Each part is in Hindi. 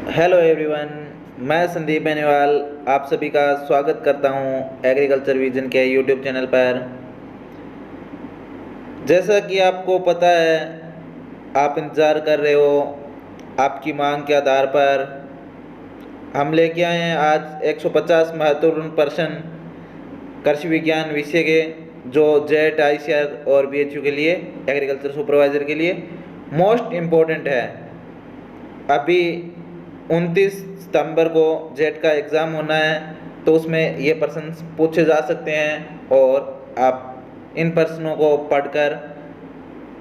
हेलो एवरीवन, मैं संदीप बेनीवाल आप सभी का स्वागत करता हूं एग्रीकल्चर विजन के यूट्यूब चैनल पर। जैसा कि आपको पता है, आप इंतज़ार कर रहे हो, आपकी मांग के आधार पर हम लेके आए हैं आज 150 महत्वपूर्ण प्रश्न कृषि विज्ञान विषय के, जो जेट आईसीआर और बीएचयू के लिए, एग्रीकल्चर सुपरवाइज़र के लिए मोस्ट इम्पोर्टेंट है। अभी 29 सितंबर को जेट का एग्ज़ाम होना है, तो उसमें ये प्रश्न पूछे जा सकते हैं और आप इन प्रश्नों को पढ़कर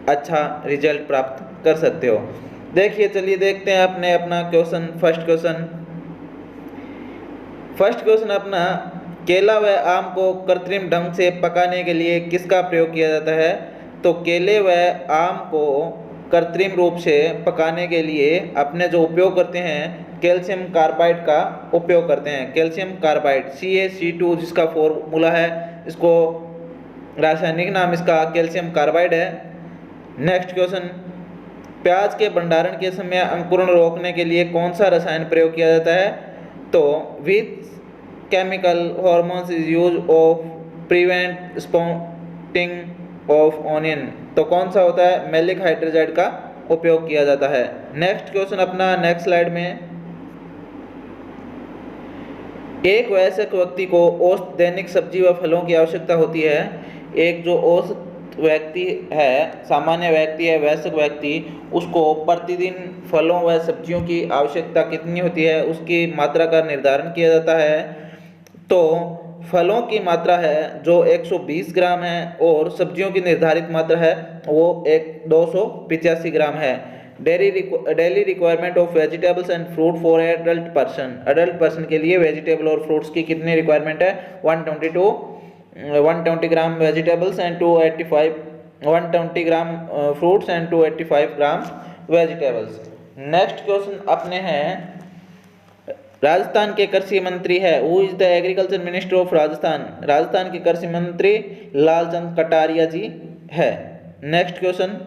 अच्छा रिजल्ट प्राप्त कर सकते हो। देखिए, चलिए देखते हैं अपना क्वेश्चन। फर्स्ट क्वेश्चन अपना, केला व आम को कृत्रिम ढंग से पकाने के लिए किसका प्रयोग किया जाता है? तो केले व आम को कृत्रिम रूप से पकाने के लिए अपने जो उपयोग करते हैं, कैल्शियम कार्बाइड का उपयोग करते हैं। कैल्शियम कार्बाइड CaC2 जिसका फॉर्मूला है, इसको रासायनिक नाम इसका कैल्शियम कार्बाइड है। नेक्स्ट क्वेश्चन, प्याज के भंडारण के समय अंकुरण रोकने के लिए कौन सा रसायन प्रयोग किया जाता है? तो which chemical hormones is use of prevent spotting of onion? तो कौन सा होता है? मैलिक हाइड्रोजाइड का उपयोग किया जाता है। नेक्स्ट क्वेश्चन अपना, नेक्स्ट स्लाइड में, एक वयस्क व्यक्ति को औसत दैनिक सब्जी व फलों की आवश्यकता होती है। एक जो औसत व्यक्ति है, सामान्य व्यक्ति है, वयस्क व्यक्ति, उसको प्रतिदिन फलों व सब्जियों की आवश्यकता कितनी होती है, उसकी मात्रा का निर्धारण किया जाता है। तो फलों की मात्रा है जो 120 ग्राम है और सब्जियों की निर्धारित मात्रा है वो 285 ग्राम है। Daily requirement of vegetables and fruit for adult person के लिए वेजिटेबल और फ्रूट्स की कितनी रिक्वायरमेंट है? 120 gram vegetables and 120 gram fruits and 285 gram vegetables. Next question अपने हैं, राजस्थान के कृषि मंत्री है, who is the agriculture minister of Rajasthan? Rajasthan के कृषि मंत्री लालचंद कटारिया जी है। नेक्स्ट क्वेश्चन,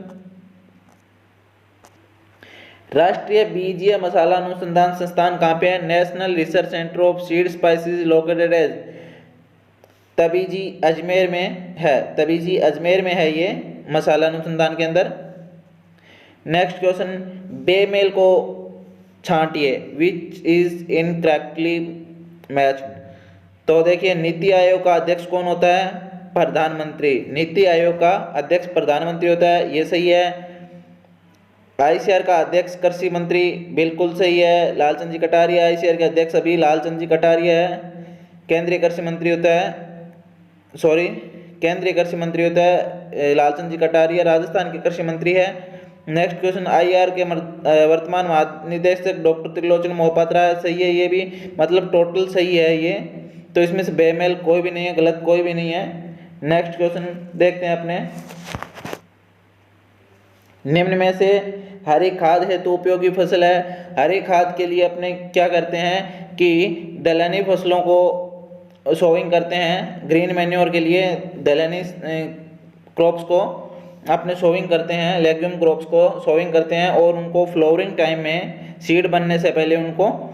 राष्ट्रीय बीजीय मसाला अनुसंधान संस्थान कहाँ पे है? National research centre of seed spices located as Tabiji Ajmer में है। तबीजी अजमेर में है ये मसाला अनुसंधान के अंदर। नेक्स्ट क्वेश्चन, बेमेल को छांटिए, विच इज इनकरेक्टली मैच्ड? तो देखिए, नीति आयोग का अध्यक्ष कौन होता है? प्रधानमंत्री। नीति आयोग का अध्यक्ष प्रधानमंत्री होता है, ये सही है। आईसीआर का अध्यक्ष कृषि मंत्री, बिल्कुल सही है, लालचंद जी कटारिया। आईसीआर के अध्यक्ष अभी लालचंद जी कटारिया है। केंद्रीय कृषि मंत्री होता है, केंद्रीय कृषि मंत्री होता है लालचंद जी कटारिया, राजस्थान के कृषि मंत्री है। नेक्स्ट क्वेश्चन, आईआर के वर्तमान महानिदेशक डॉक्टर त्रिलोचन मोहपात्रा है, सही है ये भी, मतलब टोटल सही है ये, तो इसमें से बेमेल कोई भी नहीं है, गलत कोई भी नहीं है। नेक्स्ट क्वेश्चन देखते हैं अपने, निम्न में से हरी खाद हेतु उपयोगी फसल है। हरी खाद के लिए अपने क्या करते हैं कि दलहनी फसलों को सोविंग करते हैं, ग्रीन मैन्योर के लिए दलहनी क्रॉप्स को अपने सोविंग करते हैं, लेग्यूम क्रॉप्स को सोविंग करते हैं और उनको फ्लोवरिंग टाइम में सीड बनने से पहले उनको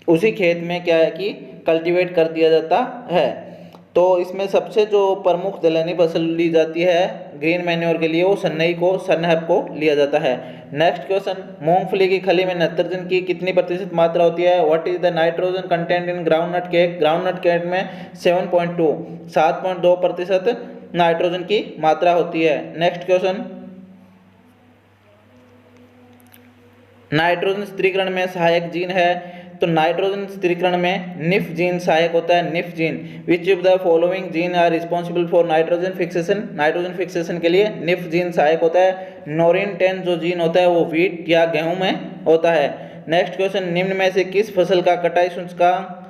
उसी खेत में क्या है कि कल्टीवेट कर दिया जाता है। तो इसमें सबसे जो प्रमुख दलहनी फसल ली जाती है ग्रीन मैन्योर के लिए, वो सन्नहब को लिया जाता है। नेक्स्ट क्वेश्चन, मूंगफली की खली में नाइट्रोजन की कितनी प्रतिशत मात्रा होती है? What is the nitrogen content in groundnut cake? Groundnut cake में 7.2% नाइट्रोजन की मात्रा होती है। नेक्स्ट क्वेश्चन, नाइट्रोजन स्थिरीकरण में सहायक जीन है, तो नाइट्रोजन स्थिरीकरण में निफ जीन सहायक होता है, nif gene. Which of the following gene are responsible for nitrogen fixation? Nitrogen fixation के लिए निफ जीन सहायक होता है। नोरिन 10 जो जीन होता है वो व्हीट या गेहूं में होता है। नेक्स्ट क्वेश्चन, निम्न में से किस फसल का कटाई सूचकांक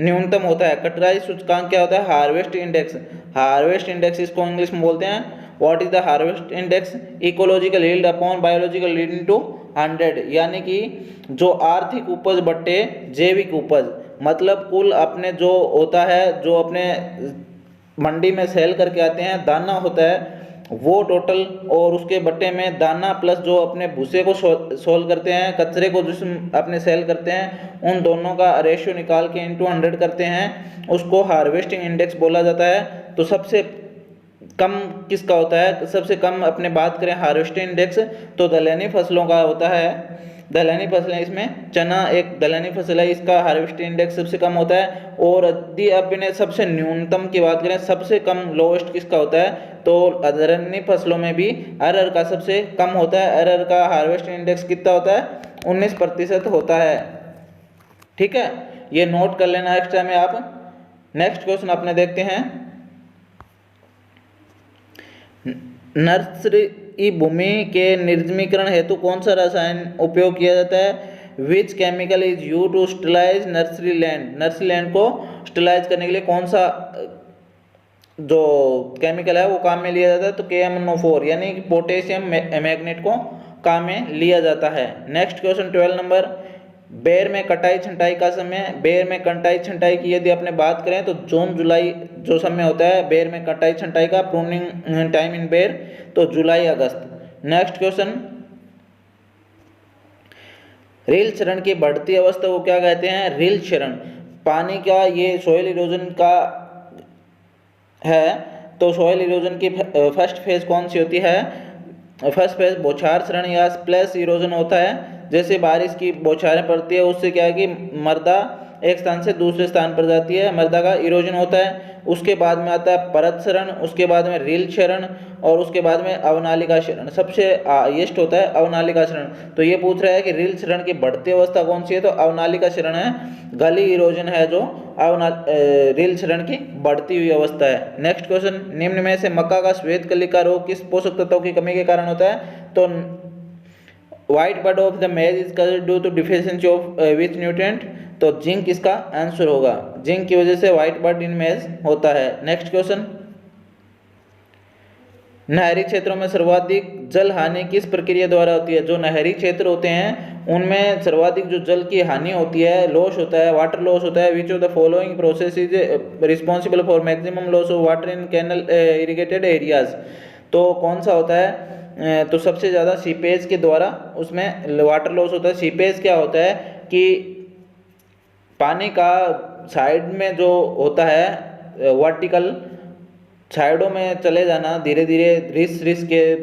न्यूनतम होता है? कटाई सूचकांक क्या होता है? Harvest index. हार्वेस्ट इंडेक्स इसको इंग्लिश में बोलते हैं। What is the harvest index? Ecological yield upon biological yield into 100, यानी कि जो आर्थिक उपज बट्टे जैविक उपज, मतलब कुल अपने जो होता है, जो अपने मंडी में सेल करके आते हैं दाना होता है, वो टोटल, और उसके बट्टे में दाना प्लस जो अपने भूसे को सोल करते हैं, कचरे को जिसमें अपने सेल करते हैं, उन दोनों का रेशियो निकाल के इंटू 100 करते हैं, उसको हार्वेस्टिंग इंडेक्स बोला जाता है। तो सबसे कम किसका होता है? सबसे कम अपने बात करें हार्वेस्टिंग इंडेक्स तो दलहनी फसलों का होता है। दलहनी फसलें, इसमें चना एक दलहनी फसल है, इसका हार्वेस्टिंग इंडेक्स सबसे कम होता है। और यदि अपने सबसे न्यूनतम की बात करें, सबसे कम लोएस्ट किसका होता है? तो दलहनी फसलों में भी अरहर का सबसे कम होता है। अरहर का हार्वेस्टिंग इंडेक्स कितना होता है? 19% होता है। ठीक है, ये नोट कर लेना एक्स्ट्रा में आप। नेक्स्ट क्वेश्चन अपने देखते हैं, नर्सरी भूमि के निर्जमीकरण हेतु कौन सा रसायन उपयोग किया जाता है? Which chemical is use to sterilise nursery land? Nursery land को स्टरलाइज करने के लिए कौन सा जो केमिकल है वो काम में लिया जाता है? तो KMnO4 यानी कि पोटेशियम मैग्नेट को काम में लिया जाता है। नेक्स्ट क्वेश्चन 12 नंबर, बेर में कटाई छंटाई का समय। बेर में कटाई छंटाई की यदि अपने बात करें तो जून जुलाई जो समय होता है बेर में कटाई छंटाई का, प्रूनिंग टाइम इन बेर, तो जुलाई अगस्त। नेक्स्ट क्वेश्चन, रील क्षरण की बढ़ती अवस्था को क्या कहते हैं? रील क्षरण। पानी का ये सॉइल इरोजन का है, तो सॉइल इरोजन की फर्स्ट फेज कौन सी होती है? फर्स्ट फेज बौछार क्षरण या स्प्लैश इरोजन होता है। जैसे बारिश की बौछारें पड़ती है, उससे क्या है कि मृदा एक स्थान से दूसरे स्थान पर जाती है, मृदा का इरोजन होता है। उसके बाद में आता है परत क्षरण, उसके बाद में रील क्षरण, और उसके बाद में अवनालिका क्षरण। सबसे हाईएस्ट होता है अवनालिका क्षरण। तो ये पूछ रहा है कि रील क्षरण की बढ़ती अवस्था कौन सी है? तो अवनालिका क्षरण है, गली इरोजन है जो रील क्षरण की बढ़ती हुई अवस्था है। नेक्स्ट क्वेश्चन, निम्न में से मक्का का श्वेत कलिका रोग किस पोषक तत्वों की कमी के कारण होता है? तो white bud of the maize is caused due to deficiency of which nutrient? तो जिंक इसका आंसर होगा। जिंक की वजह से व्हाइट बड इन मेज होता है। नेक्स्ट क्वेश्चन, नहरी क्षेत्रों में सर्वाधिक जल हानि किस प्रक्रिया द्वारा होती है? जो नहरी क्षेत्र होते हैं उनमें सर्वाधिक जो जल की हानि होती है, लॉस होता है, वाटर लॉस होता है। Which of the following process is responsible for maximum loss of water in canal irrigated areas? तो कौन सा होता है? तो सबसे ज़्यादा सीपेज के द्वारा उसमें वाटर लॉस होता है। सीपेज क्या होता है कि पानी का साइड में जो होता है वर्टिकल साइडों में चले जाना, धीरे धीरे रिस के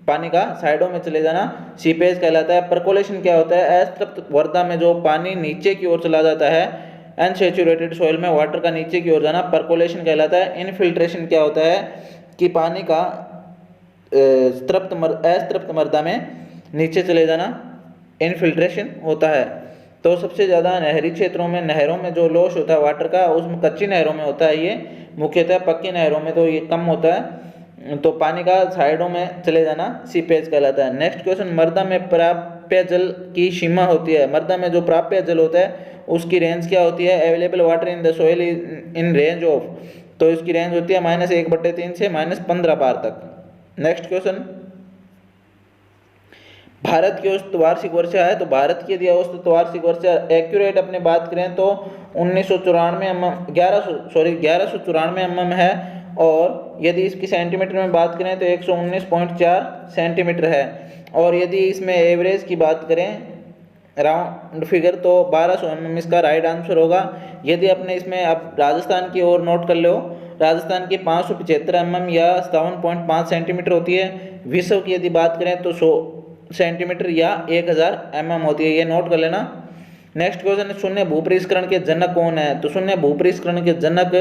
पानी का साइडों में चले जाना सीपेज कहलाता है। परकोलेशन क्या होता है? अतृप्त वर्धा में जो पानी नीचे की ओर चला जाता है, अनसेचुरेटेड सॉइल में वाटर का नीचे की ओर जाना परकोलेशन कहलाता है। इनफिल्ट्रेशन क्या होता है कि पानी का अतृप्त मृदा में नीचे चले जाना इनफिल्ट्रेशन होता है। तो सबसे ज़्यादा नहरी क्षेत्रों में, नहरों में जो लॉस होता है वाटर का, उसमें कच्ची नहरों में होता है ये मुख्यतः। पक्की नहरों में तो ये कम होता है। तो पानी का साइडों में चले जाना सीपेज कहलाता है। नेक्स्ट क्वेश्चन, मृदा में प्राप्य जल की सीमा होती है। मृदा में जो प्राप्य जल होता है उसकी रेंज क्या होती है? Available water in the soil in range of, तो इसकी रेंज होती है -1/3 से -15 बार तक। नेक्स्ट क्वेश्चन, भारत की औसत वार्षिक वर्षा है। तो भारत की यदि औसत वार्षिक वर्षा एक्यूरेट अपने बात करें तो 1194 mm है, और यदि इसकी सेंटीमीटर में बात करें तो 119.4 सेंटीमीटर है। और यदि इसमें एवरेज की बात करें राउंड फिगर तो 1200 mm इसका राइट आंसर होगा। यदि अपने इसमें अब राजस्थान की ओर नोट कर लो, राजस्थान की 575 mm या 57.5 सेंटीमीटर होती है। विश्व की यदि बात करें तो 100 सेंटीमीटर या 1000 mm होती है, ये नोट कर लेना। नेक्स्ट क्वेश्चन है, शून्य भूपरिष्करण के जनक कौन है? तो शून्य भूपरिष्करण के जनक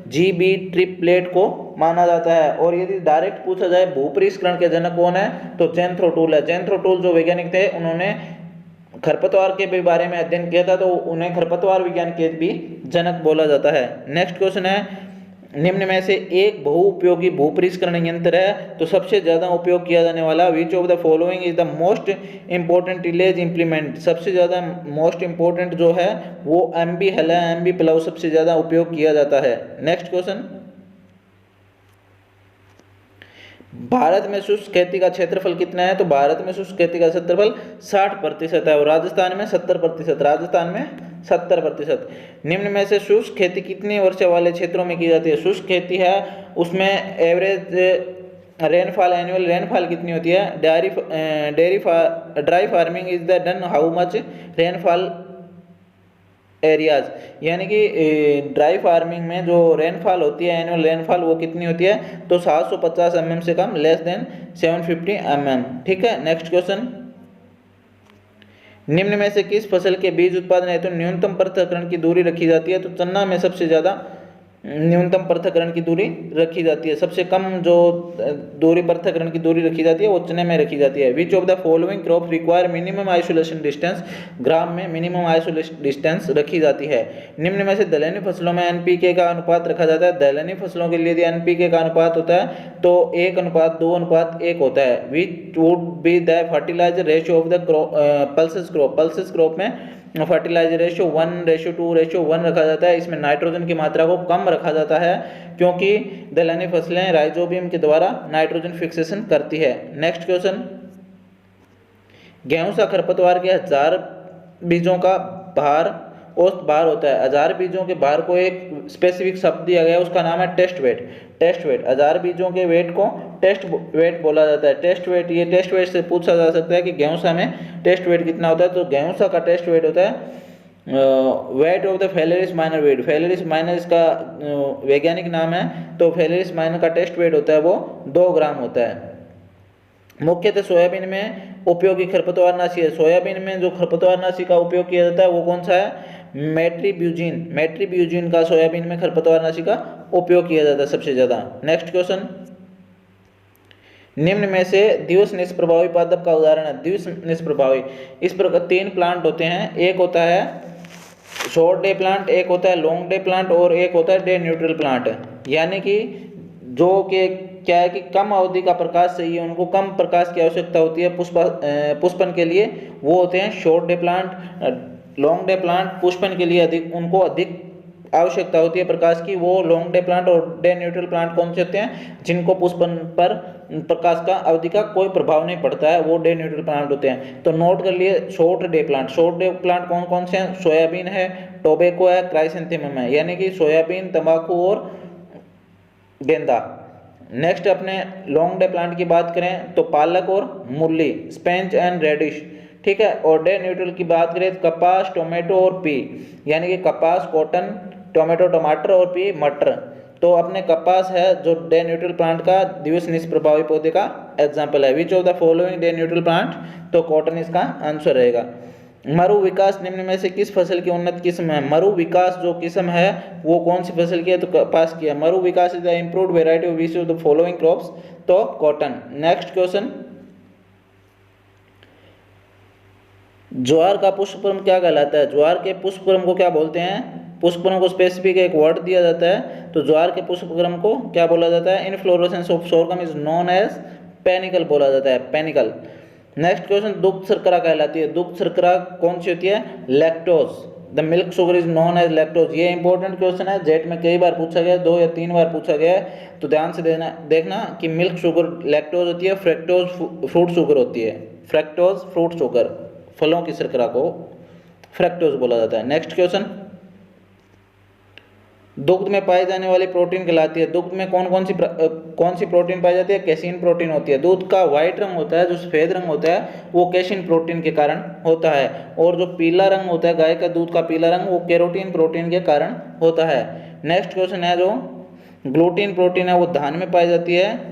GB ट्रिपलेट को माना जाता है। और यदि डायरेक्ट पूछा जाए भूपरिष्करण के जनक कौन है तो जेंथ्रो टूल है। जेंथ्रो टूल जो वैज्ञानिक थे उन्होंने खरपतवार के भी बारे में अध्ययन किया था, तो उन्हें खरपतवार विज्ञान के भी जनक बोला जाता है। नेक्स्ट क्वेश्चन है, निम्न में से एक बहुउपयोगी भूपरिष्करण यंत्र है। तो सबसे ज़्यादा उपयोग किया जाने वाला विच of the following is the most important tillage implement? सबसे ज़्यादा मोस्ट इंपॉर्टेंट जो है वो MB हल है, MB प्लाउ सबसे ज़्यादा उपयोग किया जाता है। नेक्स्ट क्वेश्चन, भारत में शुष्क खेती का क्षेत्रफल कितना है? तो भारत में शुष्क खेती का क्षेत्रफल 60% है, और राजस्थान में 70%। राजस्थान में 70%। निम्न में से शुष्क खेती कितनी वर्षा वाले क्षेत्रों में की जाती है? शुष्क खेती है उसमें एवरेज रेनफॉल, एनुअल रेनफॉल कितनी होती है? Dry farming is the done how much rainfall areas, यानी कि ड्राई फार्मिंग में जो रेनफॉल होती है, एनुअल रेनफॉल, वो कितनी होती है? तो 750 mm से कम, लेस देन 750 mm। ठीक है, नेक्स्ट क्वेश्चन, निम्न में से किस फसल के बीज उत्पादन हेतु न्यूनतम पृथक्करण की दूरी रखी जाती है? तो चन्ना में सबसे ज़्यादा न्यूनतम पृथक्करण की दूरी रखी जाती है, सबसे कम जो दूरी पृथक्करण की दूरी रखी जाती है वो चने में रखी जाती है। Which of the following crop require minimum isolation distance, gram में मिनिमम आइसोलेशन डिस्टेंस रखी जाती है। निम्न में से दलहनी फसलों में एनपीके का अनुपात रखा जाता है। दलहनी फसलों के लिए यदि एनपीके का अनुपात होता है तो 1:2:1 होता है। Which would be the fertiliser ratio of the pulses crop, pulses crop में फर्टिलाइजर रेशियो 1:2:1 रखा जाता है। इसमें नाइट्रोजन की मात्रा को कम रखा जाता है क्योंकि दलहनी फसलें राइजोबियम के द्वारा नाइट्रोजन फिक्सेशन करती है। नेक्स्ट क्वेश्चन, गेहूं सा खरपतवार के 1000 बीजों का भार, औसत भार होता है। 1000 बीजों के भार को एक स्पेसिफिक शब्द दिया गया है, उसका नाम है टेस्ट वेट। टेस्ट वेट, 1000 बीजों के वेट को टेस्ट वेट बोला जाता है। टेस्ट वेट, ये टेस्ट वेट से पूछा जा सकता है कि गेहूं सा में टेस्ट वेट कितना होता है? तो गेहूं सा का टेस्ट वेट होता है weight of the Phalaris minor weight. Phalaris minor इसका वैज्ञानिक नाम है, तो फेलेरिस माइनर का टेस्ट वेट होता है वो 2 ग्राम होता है। मुख्यतः सोयाबीन में उपयोगी खरपतवारनाशी है। सोयाबीन में जो खरपतवारनाशी का उपयोग किया जाता है वो कौन सा है? मेट्रीब्यूजिन। मेट्रीब्यूजिन का सोयाबीन में खरपतवारनाशी का उपयोग किया जाता है सबसे ज़्यादा। नेक्स्ट क्वेश्चन, निम्न में से दिवस निष्प्रभावी पादप का उदाहरण है। दिवस निष्प्रभावी, इस प्रकार 3 प्लांट होते हैं, एक होता है शॉर्ट डे प्लांट, एक होता है लॉन्ग डे प्लांट और एक होता है डे न्यूट्रल प्लांट। यानी कि जो कि क्या है कि कम अवधि का प्रकाश चाहिए, उनको कम प्रकाश की आवश्यकता होती है पुष्पन के लिए, वो होते हैं short day plant. Long day plant पुष्पन के लिए उनको अधिक आवश्यकता होती है प्रकाश की, वो लॉन्ग डे प्लांट। और डे न्यूट्रल प्लांट कौन से होते हैं? जिनको पुष्पन पर प्रकाश का अवधि का कोई प्रभाव नहीं पड़ता है, वो डे न्यूट्रल प्लांट होते हैं। तो नोट कर लिए short day plant. Short day plant कौन कौन से हैं? सोयाबीन है, टोबैको है, क्राइसेंथेमम है, यानी कि सोयाबीन, तंबाकू और गेंदा। नेक्स्ट अपने लॉन्ग डे प्लांट की बात करें तो पालक और मूली, स्पेंज एंड रेडिश। ठीक है, और डे न्यूट्रल की बात करें तो कपास, टोमेटो और पी, यानी कि कपास, कॉटन, टोमेटो टमाटर और पी मटर। तो अपने कपास है जो डे न्यूट्रल प्लांट का दिवस निष्प्रभावी पौधे का एग्जाम्पल है। Which of the following day neutral plant? तो कॉटन इसका आंसर रहेगा। मरु विकास निम्न में से किस फसल की उन्नत किस्म है? मरु विकास जो किस्म है वो कौन सी फसल की है? तो कपास की है। Maru Vikas is the improved variety of which of the following crops? तो कॉटन। नेक्स्ट क्वेश्चन, ज्वार का पुष्पक्रम क्या कहलाता है? ज्वार के पुष्पक्रम को क्या बोलते हैं? पुष्पक्रम को स्पेसिफिक एक वर्ड दिया जाता है, तो ज्वार के पुष्पक्रम को क्या बोला जाता है? Inflorescence of sorghum is known as panicle बोला जाता है, पेनिकल। नेक्स्ट क्वेश्चन, दुग्ध शर्करा कहलाती है। दुग्ध शर्करा कौन सी होती है? Lactose. The milk sugar is known as lactose. ये इंपॉर्टेंट क्वेश्चन है, जेट में कई बार पूछा गया, 2 या 3 बार पूछा गया है, तो ध्यान से देखना कि मिल्क शुगर लैक्टोज होती है, फ्रैक्टोज फ्रूट शुगर होती है। फ्रैक्टोज फ्रूट शुगर, फलों की शर्करा को फ्रैक्टोज बोला जाता है। नेक्स्ट क्वेश्चन, दुग्ध में पाई जाने वाली प्रोटीन कहलाती है। दुग्ध में कौन सी प्रोटीन पाई जाती है? कैसीन प्रोटीन होती है। दूध का व्हाइट रंग होता है, जो सफेद रंग होता है, वो कैसीन प्रोटीन के कारण होता है, और जो पीला रंग होता है गाय का दूध का पीला रंग, वो कैरोटीन प्रोटीन के कारण होता है। नेक्स्ट क्वेश्चन है जो ग्लूटीन प्रोटीन है, वो धान में पाई जाती है।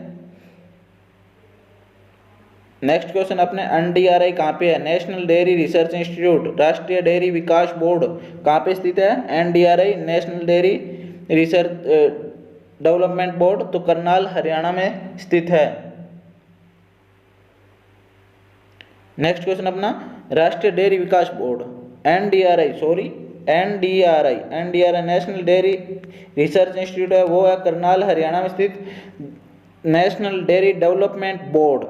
नेक्स्ट क्वेश्चन अपने NDRI कहाँ पे है? नेशनल डेयरी रिसर्च इंस्टीट्यूट, राष्ट्रीय डेयरी विकास बोर्ड कहाँ पे स्थित है? NDRI, national dairy research development board, तो करनाल हरियाणा में स्थित है। नेक्स्ट क्वेश्चन अपना राष्ट्रीय डेयरी विकास board NDRI national dairy research institute है, वो है करनाल हरियाणा में स्थित। National dairy development board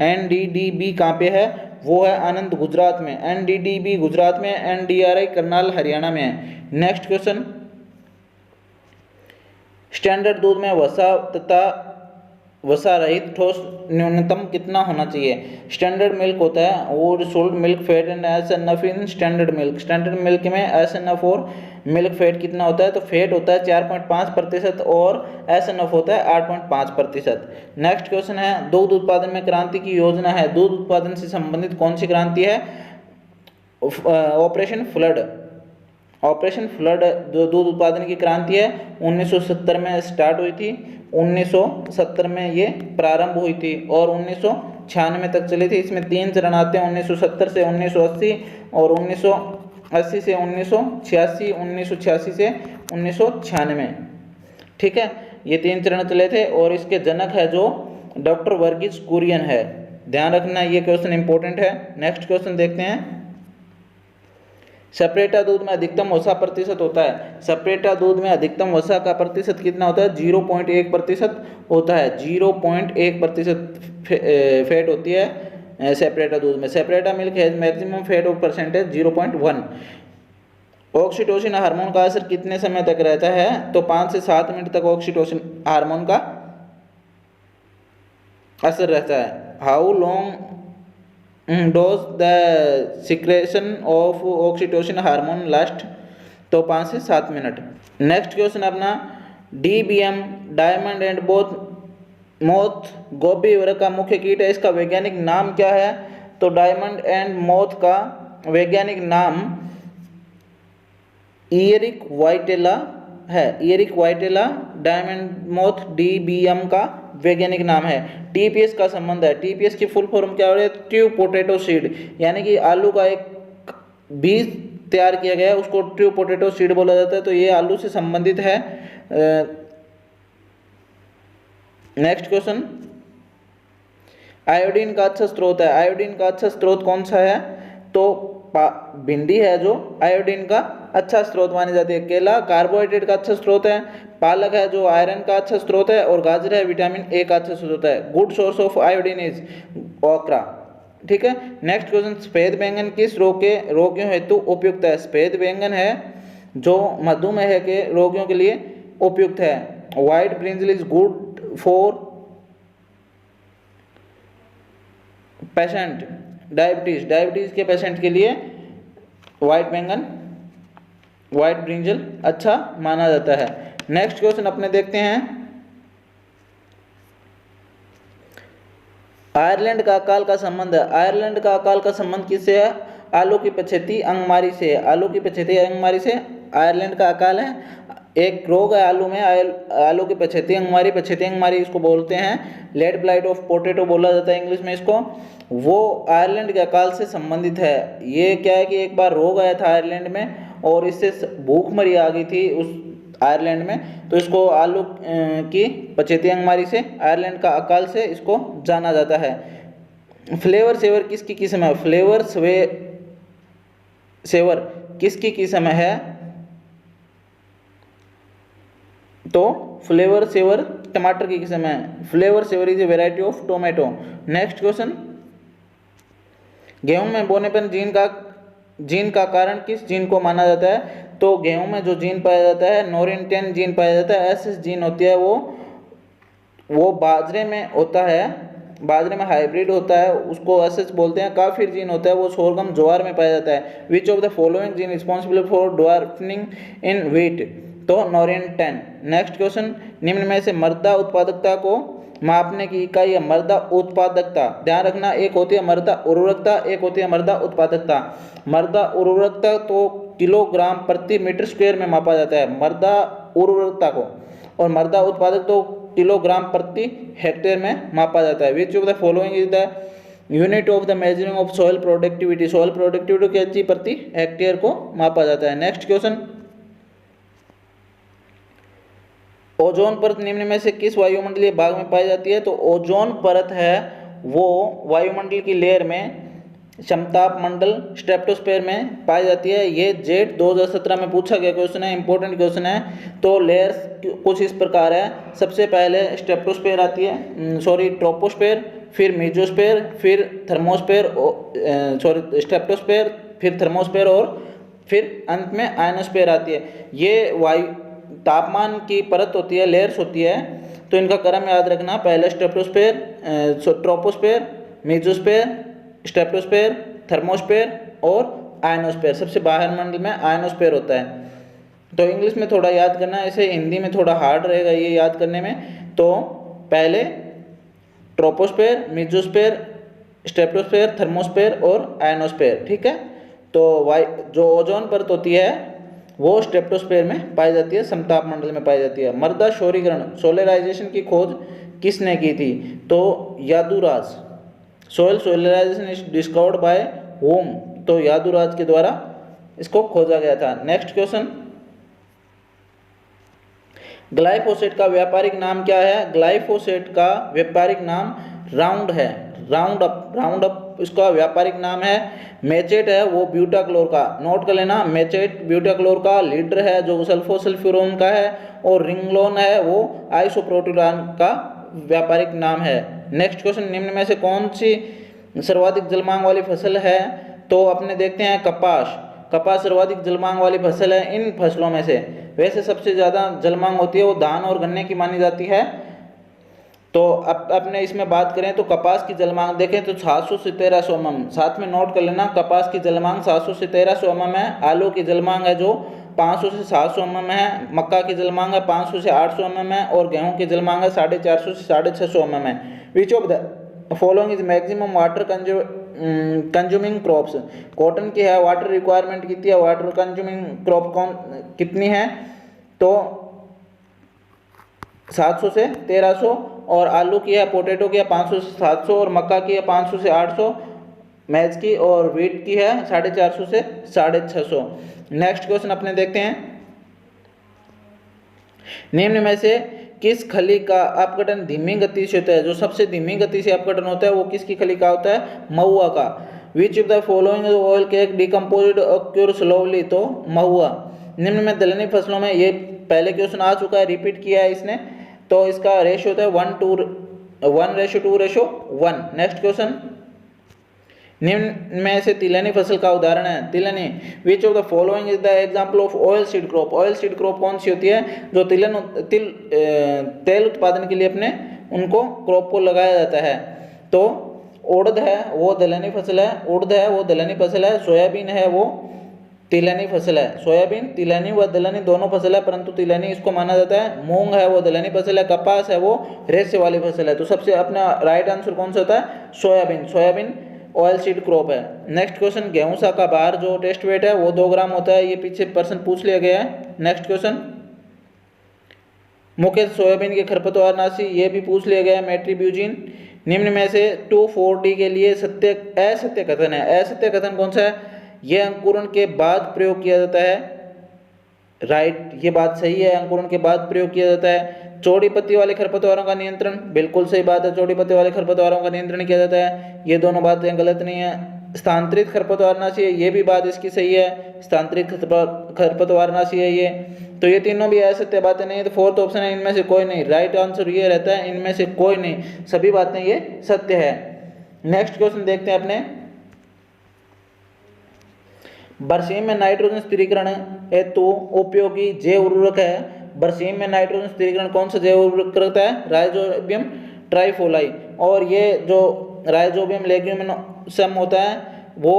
NDDB कहाँ पे है? वो है आनंद गुजरात में। NDDB गुजरात में, NDRI करनाल हरियाणा में है। नेक्स्ट क्वेश्चन, स्टैंडर्ड दूध में वसा तथा वसा रहित ठोस न्यूनतम कितना होना चाहिए? स्टैंडर्ड मिल्क होता है और salt milk fat and S N F in standard milk. Standard milk में एस एन एफ और मिल्क फैट कितना होता है? तो फैट होता है 4.5% और एस एन एफ होता है 8.5%। नेक्स्ट क्वेश्चन है, दूध उत्पादन में क्रांति की योजना है। दूध उत्पादन से संबंधित कौन सी क्रांति है? Operation flood. ऑपरेशन फ्लड जो दूध उत्पादन की क्रांति है 1970 में स्टार्ट हुई थी। 1970 में ये प्रारंभ हुई थी और 1996 तक चली थी। इसमें 3 चरण आते हैं, 1970 से 1980 और 1980 से 1986, 1986 से 1996। ठीक है, ये 3 चरण चले थे और इसके जनक है जो डॉक्टर वर्गीज कुरियन है। ध्यान रखना, ये क्वेश्चन इंपॉर्टेंट है। नेक्स्ट क्वेश्चन देखते हैं। सेपरेटा दूध में अधिकतम वसा प्रतिशत होता है। सेपरेटा दूध में अधिकतम वसा का प्रतिशत कितना होता है? 0.1% होता है। 0.1% फैट होती है सेपरेटा दूध में। Separated milk has maximum fat of percentage 0.1। Oxytocin hormone का असर कितने समय तक रहता है? तो 5 से 7 मिनट तक ऑक्सीटोसिन हार्मोन का असर रहता है। How long dose the secretion of oxytocin hormone last? तो 5 से 7 मिनट। नेक्स्ट क्वेश्चन अपना, DBM diamond and both moth गोभी वर्ग का मुख्य कीट है, इसका वैज्ञानिक नाम क्या है? तो डायमंड एंड मोथ का वैज्ञानिक नाम इयरिक वाइटेला है। इयरिक वाइटेला डायमंड मोथ DBM का वैज्ञानिक नाम है। TPS का संबंध है। TPS की फुल फॉर्म क्या हो रही है? ट्यूब पोटैटो सीड, यानी कि आलू का एक बीज तैयार किया गया है उसको ट्यूब पोटैटो सीड बोला जाता है। तो ये आलू से संबंधित है। नेक्स्ट क्वेश्चन, आयोडीन का अच्छा स्रोत है। आयोडीन का अच्छा स्रोत कौन सा है? तो भिंडी है जो आयोडीन का अच्छा स्रोत मानी जाती है। केला कार्बोहाइड्रेट का अच्छा स्रोत है। पालक है जो आयरन का अच्छा स्रोत है और गाजर है विटामिन ए का अच्छा स्रोत है। Good source of iodine is ओकरा। ठीक है। नेक्स्ट क्वेश्चन, सफेद बैंगन किस रोगियों हेतु उपयुक्त है? सफेद बैंगन है जो मधुमेह के रोगियों के लिए उपयुक्त है। White brinjal is good for patient diabetes के पेशेंट के लिए व्हाइट ब्रिंजल अच्छा माना जाता है। नेक्स्ट क्वेश्चन अपने देखते हैं, आयरलैंड का अकाल का संबंध है। आयरलैंड का अकाल का संबंध किससे है? आलू की पछेती अंगमारी से। आलू की पछेती अंगमारी से आयरलैंड का अकाल है। एक रोग है आलू में, आलू की पछेती अंगमारी इसको बोलते हैं। लेड ब्लाइट ऑफ पोटैटो बोला जाता है इंग्लिश में इसको। वो आयरलैंड के अकाल से संबंधित है। ये क्या है कि एक बार रोग आया था आयरलैंड में और इससे भूखमरी आ गई थी उस आयरलैंड में, तो इसको आलू की पछेती अंगमारी से, आयरलैंड का अकाल से इसको जाना जाता है। फ्लेवर सेवर किसकी किस्म है? फ्लेवर सेवर किसकी किस्म है? तो फ्लेवर सेवर टमाटर की किस्म है। Flavour saver is a variety of tomato. Next question, गेहूं में बोने पर जीन का कारण किस जीन को माना जाता है? तो गेहूं में जो जीन पाया जाता है नोरिन-10 जीन पाया जाता है। एसएस जीन होती है वो बाजरे में होता है, बाजरे में हाइब्रिड होता है उसको एसएस बोलते हैं। काफिर जीन होता है वो सोरगम ज्वार में पाया जाता है। Which of the following gene responsible for dwarfing in wheat? तो नोरिन-10। नेक्स्ट क्वेश्चन, निम्न में से मृदा उत्पादकता को मापने की इकाई है मृदा उत्पादकता। ध्यान रखना, एक होती है मृदा उर्वरकता, एक होती है मृदा उत्पादकता। मृदा उर्वरकता तो किलोग्राम प्रति मीटर स्क्वायर में मापा जाता है मृदा उर्वरकता को, और मृदा उत्पादक तो किलोग्राम प्रति हेक्टेयर में मापा जाता है। Which of the following is the unit of the measuring of soil productivity? Soil productivity KG प्रति हेक्टेयर को मापा जाता है। नेक्स्ट क्वेश्चन, ओजोन परत निम्न में से किस वायुमंडलीय भाग में पाई जाती है? तो ओजोन परत है वो वायुमंडल की लेयर में समताप मंडल स्ट्रेटोस्फीयर में पाई जाती है। ये जेट 2017 में पूछा गया क्वेश्चन है, इंपॉर्टेंट क्वेश्चन है। तो लेयर्स कुछ इस प्रकार है, सबसे पहले स्ट्रेटोस्फीयर आती है, ट्रोपोस्फीयर, फिर मेसोस्फीयर, फिर थर्मोस्फीयर, स्ट्रेटोस्फीयर, फिर थर्मोस्फीयर और फिर अंत में आयनोस्फीयर आती है। ये वायु तापमान की परत होती है, लेयर्स होती है। तो इनका क्रम याद रखना, पहले stratosphere, troposphere, mesosphere, stratosphere, thermosphere और आयनोस्फेयर। सबसे बाहर मंडल में आयनोस्फेयर होता है। तो इंग्लिश में थोड़ा याद करना, ऐसे हिंदी में थोड़ा हार्ड रहेगा ये याद करने में। तो पहले ट्रोपोस्फेयर, मेसोस्फेयर, स्ट्रेटोस्फेयर, थर्मोस्फेयर और आयनोस्फेयर, ठीक है। तो जो ओजोन परत होती है वो स्ट्रेटोस्फेयर में पाई जाती है, समताप मंडल में पाई जाती है। मृदा शोरीकरण, सोलराइजेशन की खोज किसने की थी? तो Yaduraj. Soil solarization is discovered by whom? तो यादुराज के द्वारा इसको खोजा गया था। नेक्स्ट क्वेश्चन, ग्लाइफोसेट का व्यापारिक नाम क्या है? ग्लाइफोसेट का व्यापारिक नाम राउंड है, राउंड अप इसका व्यापारिक नाम है। मेचेट है वो ब्यूटाक्लोर का, नोट कर लेना, मेचेट ब्यूटाक्लोर का लीडर है जो सल्फोसल्फ्यूरोन का है, और रिंगलोन है वो आइसोप्रोटिलान का व्यापारिक नाम है। नेक्स्ट क्वेश्चन, निम्न में से कौन सी सर्वाधिक जलमांग वाली फसल है? तो अपने देखते हैं कपास। कपास सर्वाधिक जलमांग वाली फसल है इन फसलों में से। वैसे सबसे ज़्यादा जलमांग होती है वो धान और गन्ने की मानी जाती है। तो अब अपने इसमें बात करें तो कपास की जलमांग देखें तो 700 से 1300 mm, साथ में नोट कर लेना, कपास की जलमांग 700 से 1300 mm है। आलू की जलमांग है जो 500 से 700 mm है। मक्का की जलमांग है 500 से 800 mm है। और गेहूं की जलमांग है 450 से 650 mm है। Which of the following is maximum water consuming crops? Cotton की है, वाटर रिक्वायरमेंट कितनी है, वाटर कंज्यूमिंग क्रॉप कितनी है? तो 700 से 1300। और आलू की है, पोटैटो की है 500 से 700, और मक्का की है 500 से 800, मैज की और वीट की है 450 से 650। नेक्स्ट क्वेश्चन अपने देखते हैं, निम्न में से किस खली का अपघटन धीमी गति से होता है? जो सबसे धीमी गति से अपघटन होता है वो किसकी खली का होता है? महुआ का। विच of the following oil cake decomposed occur slowly? तो महुआ। निम्न में दलहनी फसलों में, ये पहले क्वेश्चन आ चुका है, रिपीट किया है इसने, तो इसका रेशियो होता है 1:2:1। नेक्स्ट क्वेश्चन, निम्न में से तिलहनी फसल का उदाहरण है? तिलहनी। Which of the following is the example of oil seed crop? Oil seed crop कौन सी होती है? जो तेल उत्पादन के लिए अपने उनको क्रॉप को लगाया जाता है। तो उड़द है वो दलहनी फसल है, उड़द है वो दलहनी फसल है। सोयाबीन है वो तिलहनी फसल है। सोयाबीन तिलहनी व दलहनी दोनों फसल है, परंतु तिलहनी इसको माना जाता है। मूंग है वो दलहनी फसल है। कपास है वो रेशे वाली फसल है। तो सबसे अपना राइट आंसर कौन सा होता है? Soybean. Soybean oil seed crop है। नेक्स्ट क्वेश्चन, गेहूं सा का बार जो टेस्ट वेट है वो 2 ग्राम होता है। ये पीछे प्रश्न पूछ लिया गया है। नेक्स्ट क्वेश्चन, मुख्य सोयाबीन के खरपतवारनाशी, ये भी पूछ लिया गया है, मेट्रीब्यूजिन। निम्न में से 2,4-D के लिए असत्य कथन है। असत्य कथन कौन सा है? यह अंकुरण के बाद प्रयोग किया जाता है। राइट, ये बात सही है, अंकुरण के बाद प्रयोग किया जाता है। चौड़ी पत्ती वाले खरपतवारों का नियंत्रण, बिल्कुल सही बात है, चौड़ी पत्ती वाले खरपतवारों का नियंत्रण किया जाता है। ये दोनों बातें गलत नहीं है। स्थानांतरित खरपतवारनाशी है, ये भी बात इसकी सही है, स्थानांतरित खरपतवारनाशी है ये। तो ये तीनों भी असत्य बातें नहीं है। तो फोर्थ ऑप्शन है इनमें से कोई नहीं। राइट आंसर ये रहता है इनमें से कोई नहीं, सभी बातें ये सत्य है। नेक्स्ट क्वेश्चन देखते हैं अपने, बरसीम में नाइट्रोजन स्थिरीकरण हेतु उपयोगी जैव उर्वरक है। बरसीम में नाइट्रोजन स्थिरीकरण कौन सा जैव उर्वरक करता है? Rhizobium trifolii. और ये जो राइजोबियम लेग्यूमिनोसम होता है वो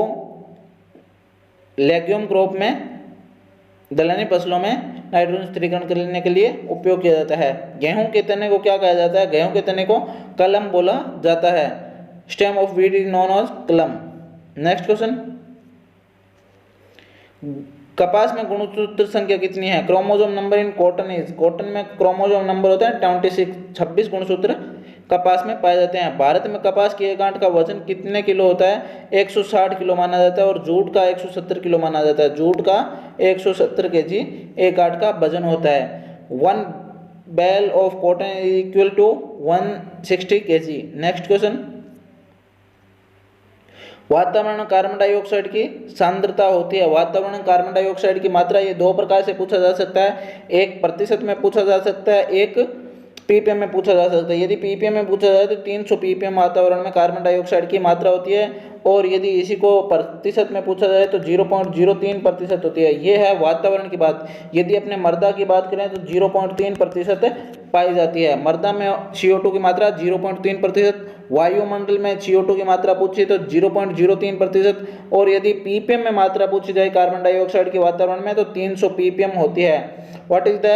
लेग्यूम क्रॉप में, दलहनी फसलों में नाइट्रोजन स्थिरीकरण करने के लिए उपयोग किया जाता है। गेहूं के तने को क्या कहा जाता है? गेहूं के तने को कलम बोला जाता है। Stem of wheat is known as kalam. Next question, कपास में गुणसूत्र संख्या कितनी है? Chromosome number in cotton is, cotton में क्रोमोसोम नंबर होता है 26 गुणसूत्र कपास में पाए जाते हैं। भारत में कपास की एक गांठ का वजन कितने किलो होता है? 160 किलो माना जाता है। और जूट का 170 किलो माना जाता है। जूट का 170 kg एक गांठ का वजन होता है। 1 bale of cotton is equal to 160 kg। Next question, वातावरण कार्बन डाइऑक्साइड की सांद्रता होती है। वातावरण कार्बन डाइऑक्साइड की मात्रा, ये 2 प्रकार से पूछा जा सकता है। एक प्रतिशत में पूछा जा सकता है, एक पीपीएम में पूछा जा सकता है। यदि पीपीएम में पूछा जाए तो 300 ppm वातावरण में कार्बन डाइऑक्साइड की मात्रा होती है। और यदि इसी को प्रतिशत में पूछा जाए तो 0.03% होती है। ये है वातावरण की बात। यदि अपने मृदा की बात करें तो 0.3% पाई जाती है। मृदा में CO2 की मात्रा 0.3%, वायुमंडल में CO2 की मात्रा पूछी तो 0.03%, और यदि ppm में मात्रा पूछी जाए कार्बन डाइऑक्साइड के वातावरण में तो 300 ppm होती है। What is the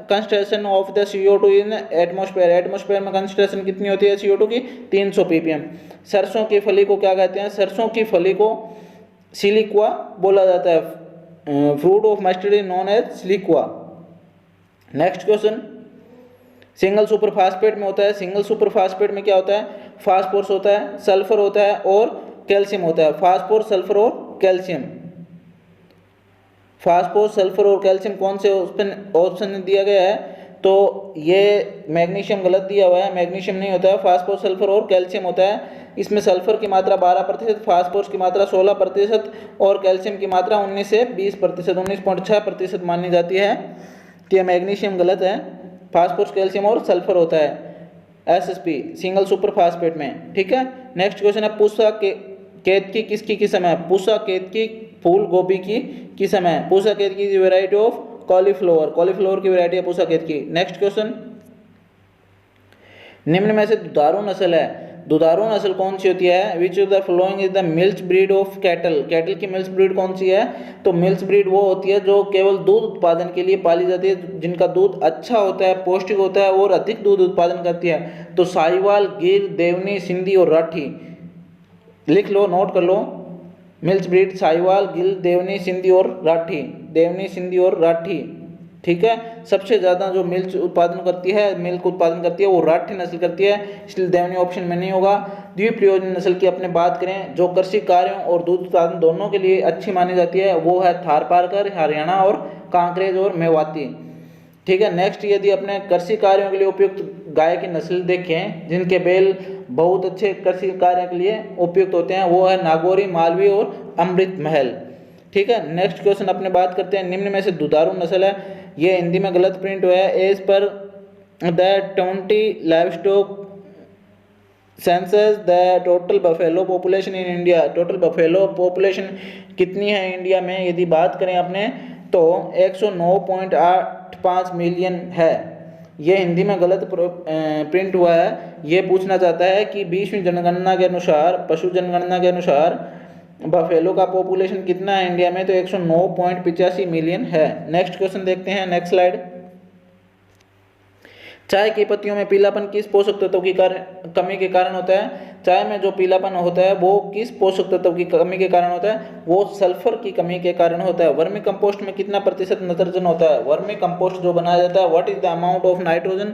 concentration of the CO2 in atmosphere? Atmosphere में कंसंट्रेशन कितनी होती है CO2 की? 300 ppm। सरसों की फली को क्या कहते हैं? सरसों की फली को सिलिक्वा बोला जाता है। Fruit of mustard is known as siliqua. Next question, single super phosphate में होता है। सिंगल सुपर फास्फेट में क्या होता है? फास्फोरस होता है, सल्फर होता है और कैल्शियम होता है। फास्फोरस, सल्फर और कैल्शियम। फास्फोरस, सल्फर और कैल्शियम कौन से ऑप्शन में दिया गया है? तो ये मैग्नीशियम गलत दिया हुआ है, मैग्नीशियम नहीं होता है, फास्फोरस, सल्फर और कैल्शियम होता है। इसमें सल्फर की मात्रा 12%, फास्फोरस की मात्रा 16% और कैल्शियम की मात्रा 19 से 20%, 19.6% मानी जाती है। तो ये मैग्नीशियम गलत है। फास्फोरस, कैल्शियम और सल्फर होता है SSP सिंगल सुपर फास्फेट में। ठीक है। नेक्स्ट क्वेश्चन है, पूसा केतकी किसकी किस्म है? पूसा केतकी फूल गोभी की किस्म है। पूसा केतकी की वैरायटी ऑफ कॉलीफ्लावर, कॉलीफ्लावर की वैरायटी है पूसा केतकी। नेक्स्ट क्वेश्चन, निम्न में से दुधारू नस्ल है। दुधारू नस्ल कौन सी होती है? Which of the following is the milk breed of cattle? Cattle की मिल्क ब्रीड कौन सी है? तो मिल्क ब्रीड वो होती है जो केवल दूध उत्पादन के लिए पाली जाती है, जिनका दूध अच्छा होता है, पौष्टिक होता है और अधिक दूध उत्पादन करती है। तो साहिवाल, गिर, देवनी, सिंधी और राठी। लिख लो, नोट कर लो। मिल्क ब्रीड साहिवाल, गिर, देवनी, सिंधी और राठी। देवनी, सिंधी और राठी। ठीक है। सबसे ज़्यादा जो मिल्क उत्पादन करती है वो राठी नस्ल करती है, इसलिए देवनी ऑप्शन में नहीं होगा। द्विप्रयोजन नस्ल की अपने बात करें जो कृषि कार्यों और दूध उत्पादन दोनों के लिए अच्छी मानी जाती है, वो है थारपारकर, हरियाणा, और कांकरेज और मेवाती। ठीक है। नेक्स्ट, यदि अपने कृषि कार्यों के लिए उपयुक्त गाय की नस्ल देखें जिनके बैल बहुत अच्छे कृषि कार्य के लिए उपयुक्त होते हैं, वो है नागौरी, मालवी और अमृत महल। ठीक है। नेक्स्ट क्वेश्चन अपने बात करते हैं, निम्न में से दुधारू नस्ल है। ये हिंदी में गलत प्रिंट हुआ है। As per the 20 livestock census the total buffalo population in India. Total buffalo population कितनी है इंडिया में? यदि बात करें अपने तो 109.85 मिलियन है। ये हिंदी में गलत प्रिंट हुआ है। ये पूछना चाहता है कि 20वीं जनगणना के अनुसार, पशु जनगणना के अनुसार बफेलो का पॉपुलेशन कितना है इंडिया में? तो 109.85 मिलियन है। नेक्स्ट क्वेश्चन देखते हैं, नेक्स्ट स्लाइड। चाय की पत्तियों में पीलापन किस पोषक तत्व की कमी के कारण होता है? चाय में जो पीलापन होता है वो किस पोषक तत्व की कमी के कारण होता है? वो सल्फर की कमी के कारण होता है। वर्मी कंपोस्ट में कितना प्रतिशत नाइट्रोजन होता है? वर्मी कंपोस्ट जो बनाया जाता है, what is the amount of nitrogen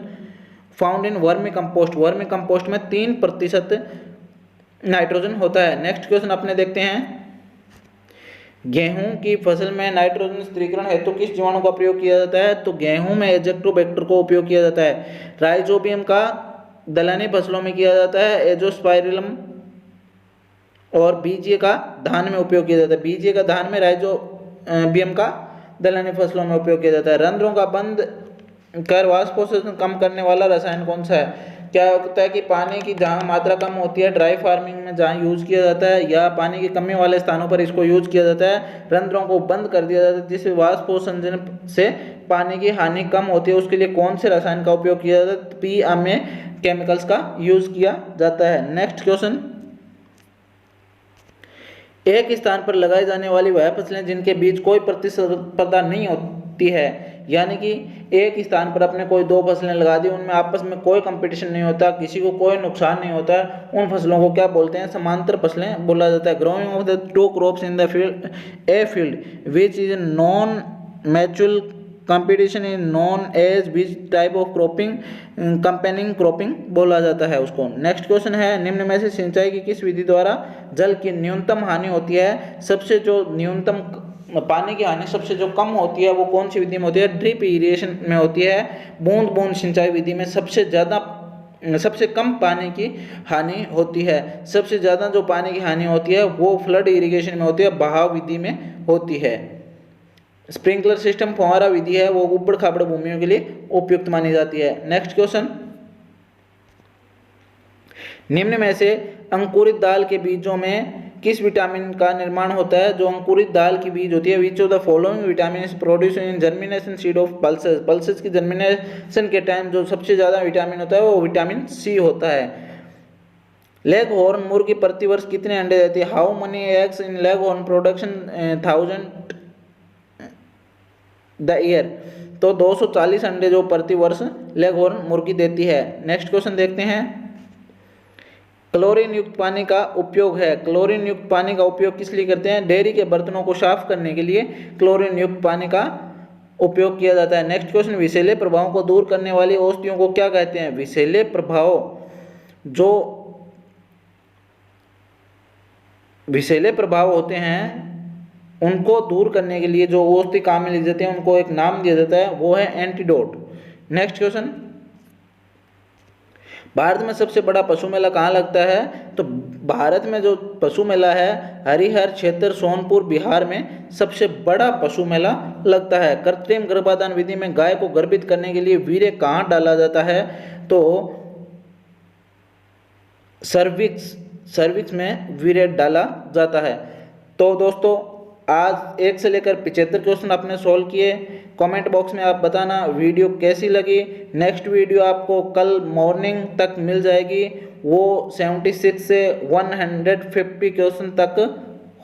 found in vermi compost? Vermi compost में 3% नाइट्रोजन होता है। नेक्स्ट क्वेश्चन अपने देखते हैं, गेहूं की फसल में नाइट्रोजन स्थिरीकरण हेतु किस जीवाणु का प्रयोग किया जाता है? तो गेहूं में एजेक्टोबैक्टर को उपयोग किया जाता है। राइजोबियम का दलहनी फसलों में किया जाता है, एजोस्पाइरिलम, और बीजीय का धान में उपयोग किया जाता है। बीजीय का धान में, राइजोबियम का दलहनी फसलों में उपयोग किया जाता है। रंध्रों का बंद कर वाष्पोत्सर्जन कम करने वाला रसायन कौन सा है? क्या होता है कि पानी की जहाँ मात्रा कम होती है, ड्राई फार्मिंग में जहाँ यूज़ किया जाता है, या पानी की कमी वाले स्थानों पर इसको यूज़ किया जाता है, रंध्रों को बंद कर दिया जाता है जिससे वाष्पोत्सर्जन से पानी की हानि कम होती है, उसके लिए कौन से रसायन का उपयोग किया जाता है? PM में केमिकल्स का यूज़ किया जाता है। नेक्स्ट क्वेश्चन, एक स्थान पर लगाई जाने वाली वह फसलें जिनके बीच कोई प्रतिस्पर्धा नहीं होती है, यानी कि एक स्थान पर अपने कोई 2 फसलें लगा दी, उनमें आपस में कोई कंपटीशन नहीं होता, किसी को कोई नुकसान नहीं होता, उन फसलों को क्या बोलते हैं? समांतर फसलें बोला जाता है। Growing of the 2 crops in the field which is non mutual competition is known as which type of cropping? Companion cropping बोला जाता है उसको। नेक्स्ट क्वेश्चन है, निम्न में से सिंचाई की किस विधि द्वारा जल की न्यूनतम हानि होती है? सबसे जो न्यूनतम पानी की हानि सबसे जो कम होती है वो कौन सी विधि में होती है? ड्रिप इरिगेशन में होती है। बूंद बूंद सिंचाई विधि में सबसे कम पानी की हानि होती है। सबसे ज़्यादा जो पानी की हानि होती है वो फ्लड इरिगेशन में होती है, बहाव विधि में होती है। स्प्रिंकलर सिस्टम, फुहारा विधि है, वो ऊबड़ खाबड़ भूमियों के लिए उपयुक्त मानी जाती है। नेक्स्ट क्वेश्चन, निम्न में से अंकुरित दाल के बीजों में किस विटामिन का निर्माण होता है? जो अंकुरित दाल की बीज होती है। Which of the following vitamin is produce in germination seed of pulses? Pulses की जर्मिनेशन के टाइम जो सबसे ज़्यादा विटामिन होता है वो विटामिन सी होता है। लेग हॉर्न मुर्गी प्रतिवर्ष कितने अंडे देती है? How many eggs in leg horn production 1000 the year? तो 240 अंडे जो प्रति वर्ष लेग हॉर्न मुर्गी देती है। नेक्स्ट क्वेश्चन देखते हैं। क्लोरीन युक्त पानी का उपयोग है। क्लोरीन युक्त पानी का उपयोग किस लिए करते हैं? डेयरी के बर्तनों को साफ करने के लिए क्लोरीन युक्त पानी का उपयोग किया जाता है। नेक्स्ट क्वेश्चन, विषैले प्रभावों को दूर करने वाली औषधियों को क्या कहते हैं? विषैले प्रभाव, जो विषैले प्रभाव होते हैं उनको दूर करने के लिए जो औषधि काम में ली जाती है उनको एक नाम दिया जाता है, वो है एंटीडोट। नेक्स्ट क्वेश्चन, भारत में सबसे बड़ा पशु मेला कहाँ लगता है? तो भारत में जो पशु मेला है हरिहर क्षेत्र सोनपुर बिहार में सबसे बड़ा पशु मेला लगता है। कृत्रिम गर्भाधान विधि में गाय को गर्भित करने के लिए वीर्य कहाँ डाला जाता है? तो सर्विक्स में वीर्य डाला जाता है। तो दोस्तों आज 1 से लेकर 75 क्वेश्चन आपने सोल्व किए। कमेंट बॉक्स में आप बताना वीडियो कैसी लगी। नेक्स्ट वीडियो आपको कल मॉर्निंग तक मिल जाएगी, वो 76 से 150 क्वेश्चन तक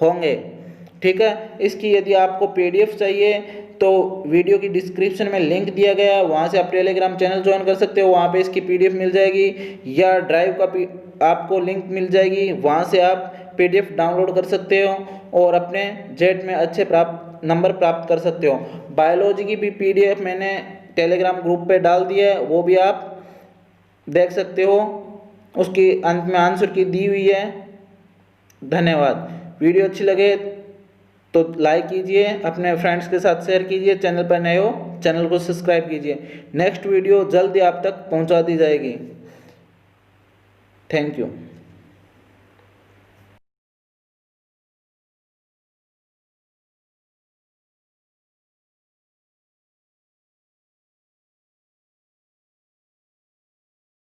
होंगे, ठीक है। इसकी यदि आपको PDF चाहिए तो वीडियो की डिस्क्रिप्शन में लिंक दिया गया है, वहाँ से आप टेलीग्राम चैनल ज्वाइन कर सकते हो, वहाँ पे इसकी PDF मिल जाएगी, या ड्राइव का आपको लिंक मिल जाएगी, वहाँ से आप PDF डाउनलोड कर सकते हो और अपने जेट में अच्छे नंबर प्राप्त कर सकते हो। बायोलॉजी की भी PDF मैंने टेलीग्राम ग्रुप पे डाल दी है, वो भी आप देख सकते हो, उसकी अंत में आंसर की दी हुई है। धन्यवाद। वीडियो अच्छी लगे तो लाइक कीजिए, अपने फ्रेंड्स के साथ शेयर कीजिए, चैनल पर नए हो चैनल को सब्सक्राइब कीजिए। नेक्स्ट वीडियो जल्दी आप तक पहुंचा दी जाएगी। Thank you.